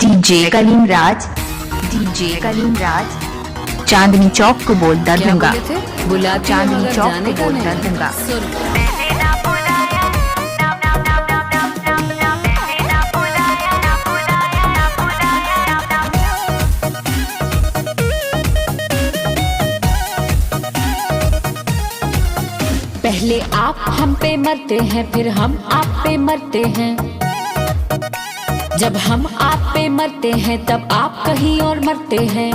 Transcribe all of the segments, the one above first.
DJ Kaleem राज, DJ Kaleem राज, चांदनी चौक को बोल दर दूंगा, चांदनी चौक को बोल दर दूंगा। पहले आप हम पे मरते हैं, फिर हम आप पे मरते हैं। जब हम आप पे मरते हैं तब आप कहीं और मरते हैं।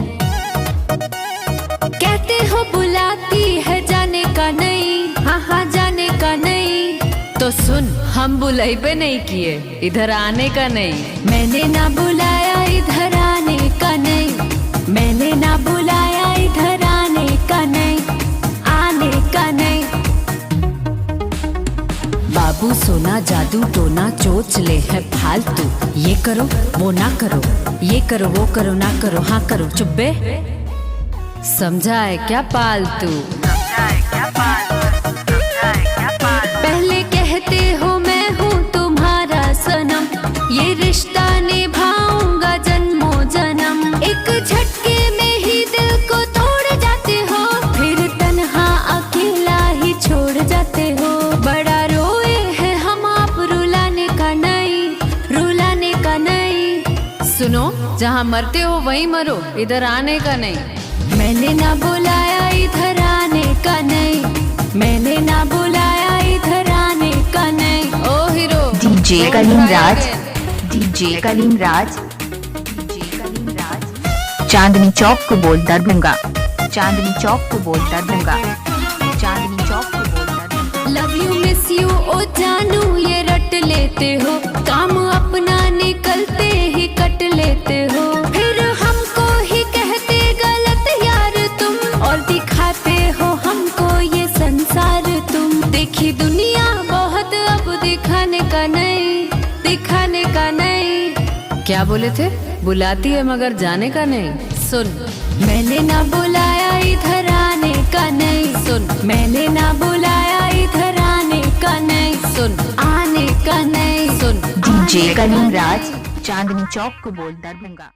कहते हो बुलाती है जाने का नहीं, हाँ हाँ जाने का नहीं। तो सुन, हम बुलाई पे नहीं किए, इधर आने का नहीं। मैंने ना बुलाया इधर आने का नहीं, मैंने ना बुलाया इधर आने का नहीं, आने का नहीं। बाबू सोना जादू टोना चोचले है फालतू। ये करो वो ना करो, ये करो वो करो ना करो, हाँ करो चुप्पे। समझा है क्या पालतू? पहले कहते हो मैं हूँ तुम्हारा सनम, ये रिश्ता निभाऊंगा जन्मों जन्म। एक झटके में ही दिल को तोड़ जाते हो, फिर तन्हा अकेला ही छोड़ जाते हो। बड़ा रोए हैं हम आप, रुलाने का नहीं, रुलाने का नहीं। सुनो, जहाँ मरते हो वहीं मरो, इधर आने का नहीं। मैंने ना बुलाया इधर आने का नहीं, मैंने ना बुलाया इधर आने का नहीं। ओ हीरो डीजे कलीम राज, डीजे कलीम राज, डीजे कलीम राज, चांदनी चौक को बोल दर दूंगा, चांदनी चौक को बोल दर दूंगा, चांदनी चौक को बोल दर दूंगा। लव यू मिस यू ओ जानू ये रट लेते हो, काम अपना निकलते ही कट लेते हो। फिर हमको ही कहते गलत यार तुम, और दिखाते हो हमको ये संसार तुम। देखी दुनिया बहुत, अब दिखाने का नहीं, दिखाने का नहीं। क्या बोले थे? बुलाती है मगर जाने का नहीं। सुन, मैंने ना बुलाया इधर आने का नहीं। सुन, मैंने ना बुलाया इधर आने का नहीं। सुन, आने का नहीं। सुन, डीजे कलीम राज, चांदनी चौक को बोल दर दूंगा।